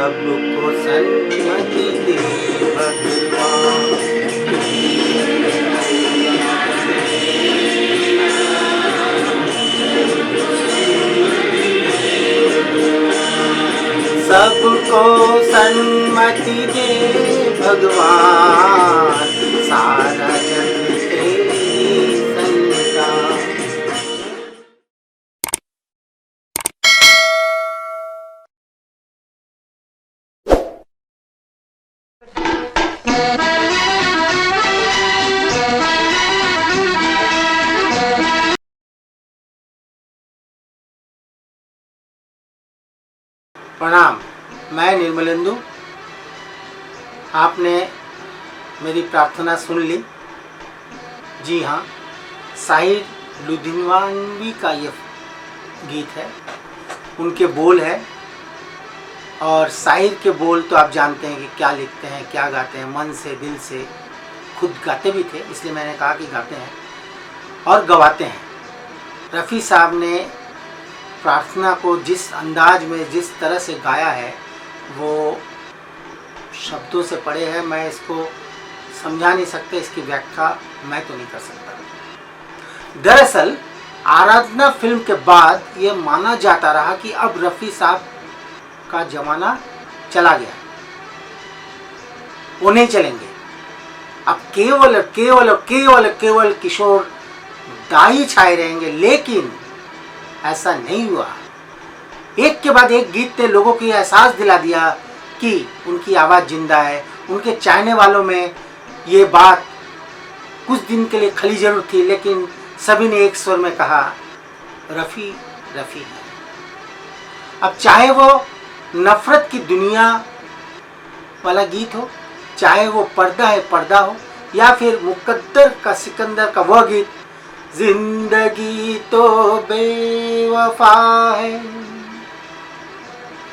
सबको सन्मति दे भगवान। सबको सन्मति दे भगवान, सारा जग तेरी संतान। प्रणाम, मैं निर्मलेंदु। आपने मेरी प्रार्थना सुन ली। जी हाँ, साहिर लुधियानवी का ये गीत है, उनके बोल है। और साहिर के बोल तो आप जानते हैं कि क्या लिखते हैं, क्या गाते हैं, मन से, दिल से। खुद गाते भी थे, इसलिए मैंने कहा कि गाते हैं और गवाते हैं। रफ़ी साहब ने प्रार्थना को जिस अंदाज में, जिस तरह से गाया है, वो शब्दों से परे है। मैं इसको समझा नहीं सकता, इसकी व्याख्या मैं तो नहीं कर सकता। दरअसल आराधना फिल्म के बाद ये माना जाता रहा कि अब रफ़ी साहब का जमाना चला गया, वो नहीं चलेंगे। अब केवल केवल केवल केवल किशोर दा ही छाए रहेंगे। लेकिन ऐसा नहीं हुआ। एक के बाद एक गीत ने लोगों को एहसास दिला दिया कि उनकी आवाज़ जिंदा है। उनके चाहने वालों में ये बात कुछ दिन के लिए खली जरूर थी, लेकिन सभी ने एक स्वर में कहा, रफ़ी रफ़ी है। अब चाहे वो नफ़रत की दुनिया वाला गीत हो, चाहे वो पर्दा है पर्दा हो, या फिर मुकद्दर का सिकंदर का वह गीत, जिंदगी तो बेवफा है।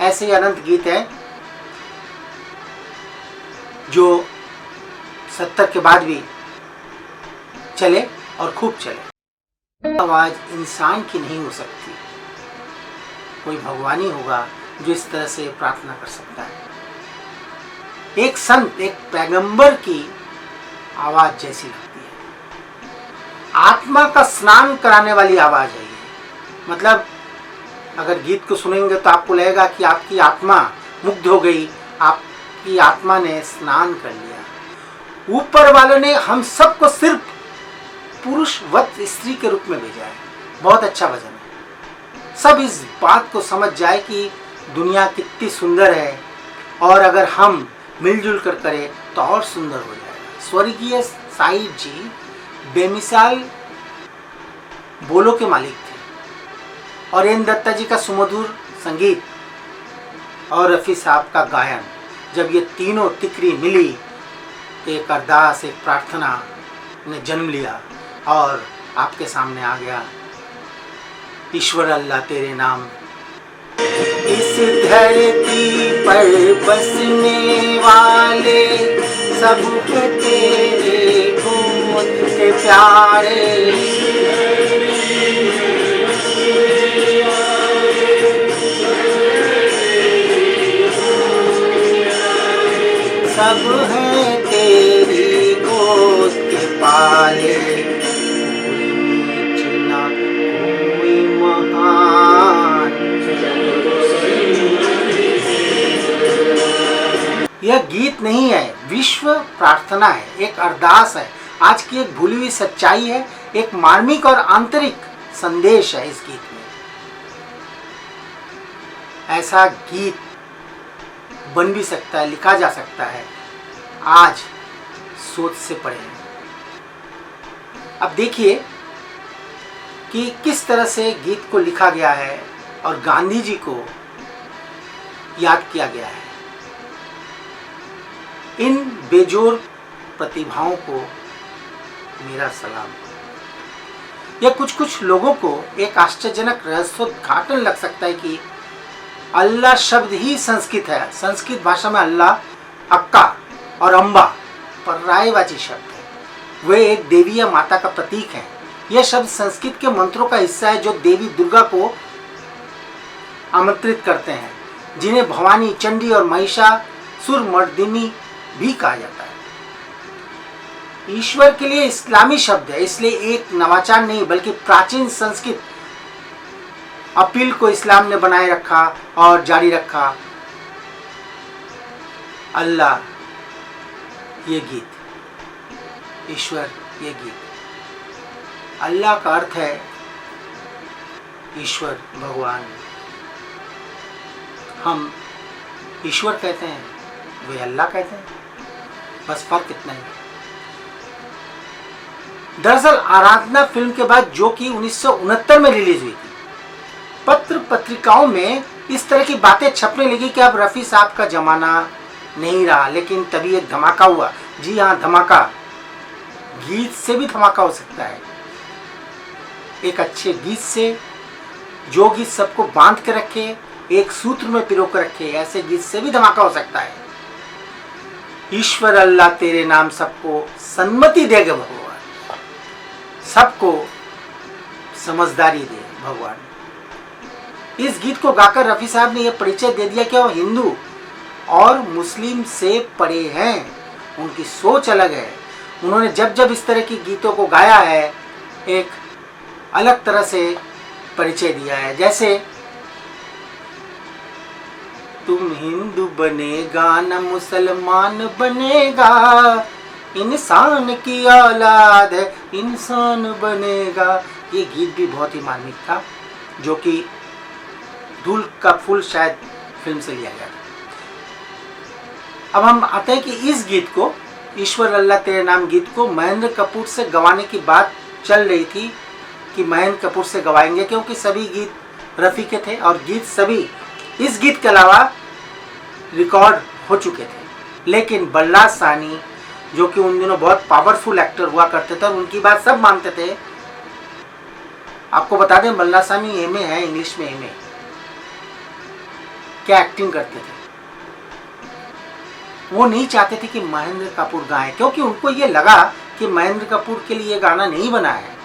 ऐसे ही अनंत गीत है जो 70 के बाद भी चले और खूब चले। आवाज इंसान की नहीं हो सकती, कोई भगवान ही होगा जो इस तरह से प्रार्थना कर सकता है। एक संत, एक पैगंबर की आवाज जैसी लगती है। आत्मा का स्नान कराने वाली आवाज है ये। मतलब अगर गीत को सुनेंगे तो आपको लगेगा कि आपकी आत्मा मुग्ध हो गई, आपकी आत्मा ने स्नान कर लिया। ऊपर वाले ने हम सबको सिर्फ पुरुषवत स्त्री के रूप में भेजा है। बहुत अच्छा भजन है। सब इस बात को समझ जाए कि दुनिया कितनी सुंदर है, और अगर हम मिलजुल कर करें तो और सुंदर हो जाएगा। स्वर्गीय साहिर जी बेमिसाल बोलों के मालिक थे, और एन दत्ता जी का सुमधुर संगीत और रफ़ी साहब का गायन, जब ये तीनों तिकड़ी मिली, एक अरदास, एक प्रार्थना ने जन्म लिया और आपके सामने आ गया ईश्वर अल्लाह तेरे नाम। इस धरती पर बसने वाले सब तेरे गोद के प्यारे, सब हैं तेरी गोद के पाले। कोई नीच ना कोई महान। यह गीत नहीं है, विश्व प्रार्थना है, एक अरदास है, आज की एक भूली हुई सच्चाई है, एक मार्मिक और आंतरिक संदेश है इस गीत में। ऐसा गीत बन भी सकता है, लिखा जा सकता है, आज सोच से परे है। अब देखिए कि किस तरह से गीत को लिखा गया है और गांधी जी को याद किया गया है। इन बेजोर प्रतिभाओं को मेरा सलाम। यह कुछ लोगों को एक आश्चर्यजनक रहस्योद्घाटन लग सकता है कि अल्लाह शब्द ही संस्कृत है। संस्कृत भाषा में अल्लाह अक्का और अम्बा पर्यायवाची शब्द है। वे एक देवी या माता का प्रतीक है। यह शब्द संस्कृत के मंत्रों का हिस्सा है जो देवी दुर्गा को आमंत्रित करते हैं। जिन्हें भवानी, चंडी और महिषासुर मर्दिनी भी कहा जाता है। ईश्वर के लिए इस्लामी शब्द है, इसलिए एक नवाचार नहीं बल्कि प्राचीन संस्कृत अपील को इस्लाम ने बनाए रखा और जारी रखा। अल्लाह ये गीत, ईश्वर ये गीत। अल्लाह का अर्थ है ईश्वर, भगवान। हम ईश्वर कहते हैं, वे अल्लाह कहते हैं, बस फर्क इतना ही। दरअसल आराधना फिल्म के बाद, जो कि 1969 में रिलीज हुई थी, पत्र पत्रिकाओं में इस तरह की बातें छपने लगी कि अब रफ़ी साहब का जमाना नहीं रहा। लेकिन तभी एक धमाका हुआ। जी हाँ, धमाका। गीत से भी धमाका हो सकता है। एक अच्छे गीत से, जो गीत सबको बांध के रखे, एक सूत्र में पिरो कर रखे, ऐसे गीत से भी धमाका हो सकता है। ईश्वर अल्लाह तेरे नाम सबको सन्मति देगा भगवान, सबको समझदारी दे भगवान। इस गीत को गाकर रफ़ी साहब ने यह परिचय दे दिया कि वो हिंदू और मुस्लिम से परे हैं, उनकी सोच अलग है। उन्होंने जब जब इस तरह के गीतों को गाया है, एक अलग तरह से परिचय दिया है। जैसे तुम हिंदू बनेगा न मुसलमान बनेगा, इंसान की औलाद है इंसान बनेगा। ये गीत भी बहुत ही मार्मिक था, जो कि धूल का फूल शायद फिल्म से लिया गया था। अब हम आते हैं कि इस गीत को, ईश्वर अल्लाह तेरे नाम गीत को महेंद्र कपूर से गवाने की बात चल रही थी कि महेंद्र कपूर से गवाएंगे, क्योंकि सभी गीत रफ़ी के थे और गीत सभी इस गीत के अलावा रिकॉर्ड हो चुके थे। लेकिन बल्लाज साहनी, जो कि उन दिनों बहुत पावरफुल एक्टर हुआ करते थे, उनकी बात सब मानते थे। आपको बता दें, बल्लाज साहनी एमए है, इंग्लिश में एमए। क्या एक्टिंग करते थे। वो नहीं चाहते थे कि महेंद्र कपूर गाएं, क्योंकि उनको ये लगा कि महेंद्र कपूर के लिए गाना नहीं बना है।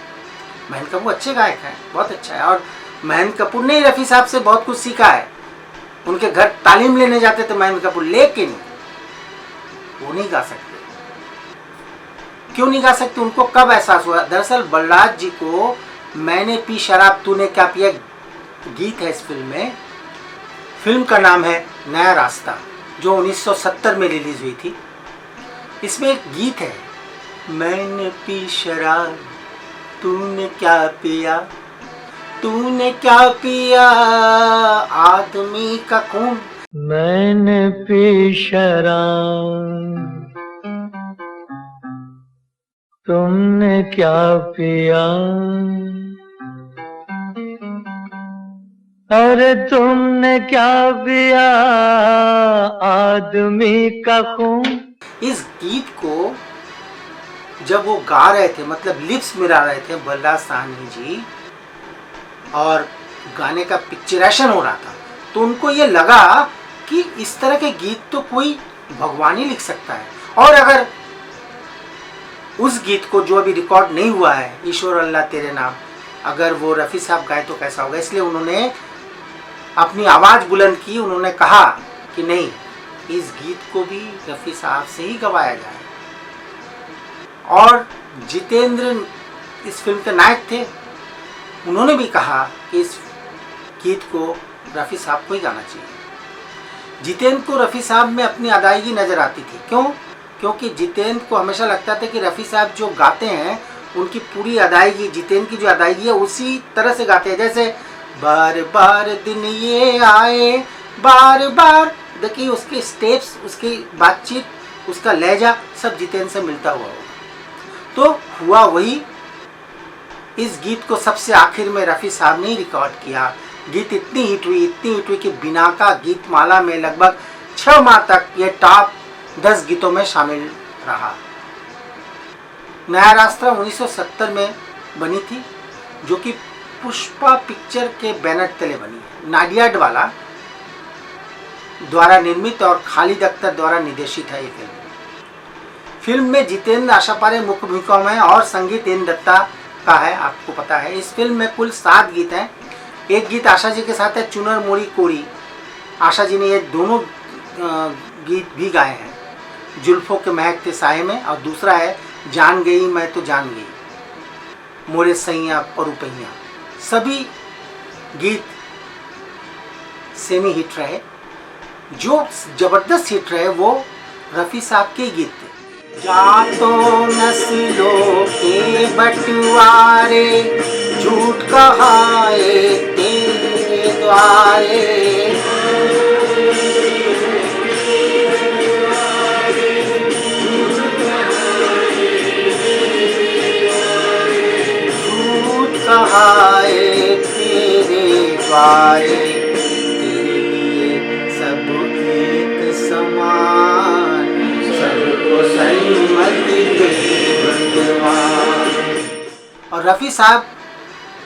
महेंद्र कपूर अच्छे गायक हैं, बहुत अच्छा है, और महेंद्र कपूर ने रफ़ी साहब से बहुत कुछ सीखा है। उनके घर तालीम लेने जाते थे महेंद्र कपूर, लेकिन वो नहीं गा सकते। क्यों नहीं गा सकते? उनको कब एहसास हुआ? दरअसल बलराज जी को मैंने पी शराब तूने क्या पिया गीत है इस फिल्म में। फिल्म का नाम है नया रास्ता, जो 1970 में रिलीज हुई थी। इसमें एक गीत है, मैंने पी शराब तूने क्या पिया, तूने क्या पिया आदमी का खून। मैंने पी शराब तुमने क्या पिया, अरे तुमने क्या पिया आदमी का खून। इस गीत को जब वो गा रहे थे, मतलब लिप्स मिला रहे थे बल्लाज साहनी जी, और गाने का पिक्चराइजेशन हो रहा था, तो उनको ये लगा कि इस तरह के गीत तो कोई भगवान ही लिख सकता है। और अगर उस गीत को, जो अभी रिकॉर्ड नहीं हुआ है, ईश्वर अल्लाह तेरे नाम, अगर वो रफ़ी साहब गाए तो कैसा होगा। इसलिए उन्होंने अपनी आवाज़ बुलंद की। उन्होंने कहा कि नहीं, इस गीत को भी रफ़ी साहब से ही गवाया जाए। और जितेंद्र इस फिल्म के नायक थे, उन्होंने भी कहा कि इस गीत को रफ़ी साहब को ही गाना चाहिए। जितेंद्र को रफ़ी साहब में अपनी अदायगी नज़र आती थी। क्यों? क्योंकि जितेंद्र को हमेशा लगता था कि रफ़ी साहब जो गाते हैं, उनकी पूरी अदायगी, जितेंद्र की जो अदायगी है उसी तरह से गाते हैं। जैसे बार बार दिन ये आए बार बार, देखिए उसके स्टेप्स, उसकी बातचीत, उसका लहजा सब जितेंद्र से मिलता हुआ होगा। तो हुआ वही, इस गीत को सबसे आखिर में रफ़ी साहब ने रिकॉर्ड किया। गीत इतनी हिट हुई कि बिना का गीत माला में लगभग 6 माह तक ये टॉप 10 गीतों में शामिल रहा। नया रास्ता 1970 में बनी थी, जो कि पुष्पा पिक्चर के बैनर तले बनी है। नाडिया डवाला द्वारा निर्मित और खालिद अख्तर द्वारा निर्देशित है ये फिल्म। फिल्म में जितेंद्र आशा पारे मुख्य भूमिकाओं में और संगीत एन दत्ता का है, आपको पता है। इस फिल्म में कुल 7 गीत हैं। एक गीत आशा जी के साथ है, चुनर मोरी कोरी, आशा जी ने ये दोनों गीत भी गाए हैं, जुल्फों के महकते साए में, और दूसरा है जान गई मैं तो जान गई, मोरे सैया परुपैया। सभी गीत सेमी हिट रहे। जो जबरदस्त हिट रहे वो रफ़ी साहब के गीत थे। जा तो नस्लों के बंटवारे, झूठ कहाए तेरे द्वारे, झूठ कहाए तेरे द्वारे, तेरे लिए सब एक समान, सबको सन्मति दे भगवान। और रफ़ी साहब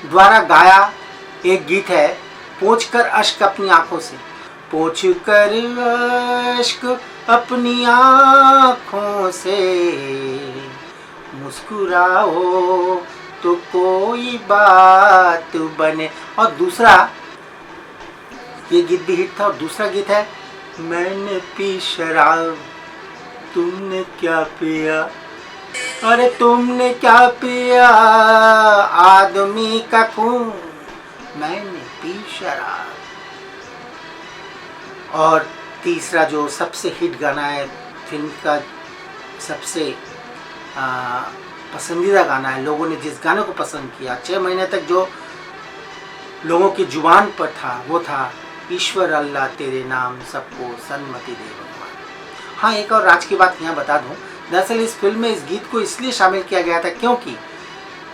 द्वारा गाया एक गीत है, पोंछ कर अश्क अपनी आंखों से, पोंछ कर अश्क अपनी आंखों से, मुस्कुराओ तो कोई बात बने। और दूसरा ये गीत भी हिट था। और दूसरा गीत है, मैंने पी शराब तुमने क्या पिया, अरे तुमने क्या पिया, आदमी का खून मैंने पी शराब। और तीसरा जो सबसे हिट गाना है, फिल्म का सबसे पसंदीदा गाना है, लोगों ने जिस गाने को पसंद किया, 6 महीने तक जो लोगों की जुबान पर था, वो था ईश्वर अल्लाह तेरे नाम, सबको सन्मति दे भगवान। हाँ, एक और राज की बात यहाँ बता दूँ, दरअसल इस फिल्म में इस गीत को इसलिए शामिल किया गया था क्योंकि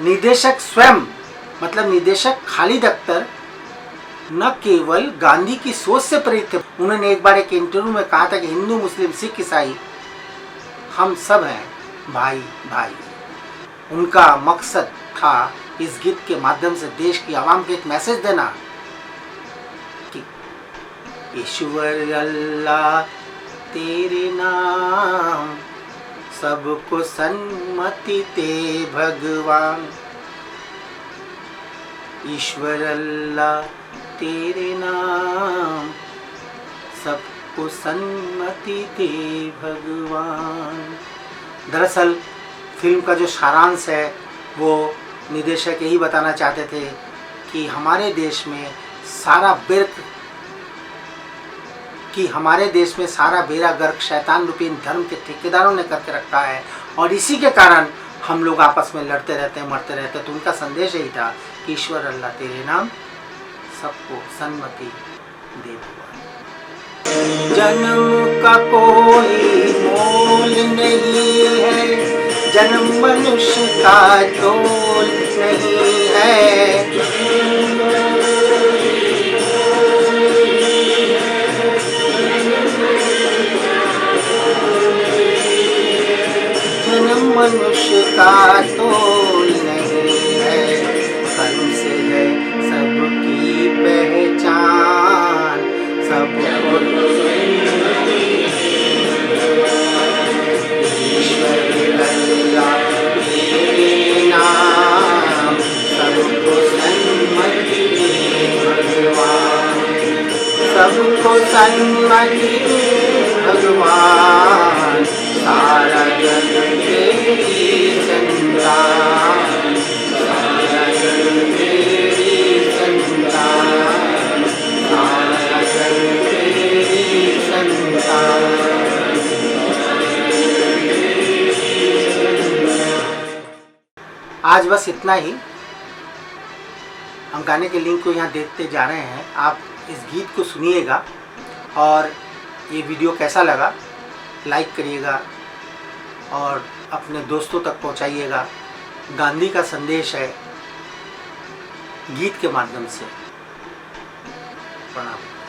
निर्देशक स्वयं, मतलब निर्देशक खालिद अख्तर, न केवल गांधी की सोच से प्रेरित थे। उन्होंने एक बार एक इंटरव्यू में कहा था कि हिंदू मुस्लिम सिख ईसाई हम सब हैं भाई भाई। उनका मकसद था इस गीत के माध्यम से देश की आवाम को एक मैसेज देना कि ईश्वर अल्लाह तेरे नाम, सबको सन्मति दे भगवान, ईश्वर अल्लाह तेरे नाम, सबको सन्मति दे भगवान। दरअसल फिल्म का जो सारांश है वो निर्देशक यही बताना चाहते थे कि हमारे देश में सारा बेड़ा गर्क शैतान रूपी धर्म के ठेकेदारों ने करके रखा है, और इसी के कारण हम लोग आपस में लड़ते रहते हैं, मरते रहते हैं। तो उनका संदेश यही था कि ईश्वर अल्लाह तेरे नाम, सबको सन्मति दे भगवान। जन्म का कोई मोल नहीं है, जन्म मनुष्य का तोल नहीं है, जन्म मनुष्य का तोल नहीं है, कर्म से है सबकी पहचान, सबको ईश्वर अल्लाह तेरे नाम, सबको सन्मति दे भगवान, सबको सन्मति दे भगवान, सारा जग तेरी संतान, सारा जग तेरी संतान, सारा जग तेरी संतान। आज बस इतना ही। हम गाने के लिंक को यहाँ देखते जा रहे हैं, आप इस गीत को सुनिएगा और ये वीडियो कैसा लगा लाइक करिएगा और अपने दोस्तों तक पहुँचाइएगा। गांधी का संदेश है गीत के माध्यम से। प्रणाम।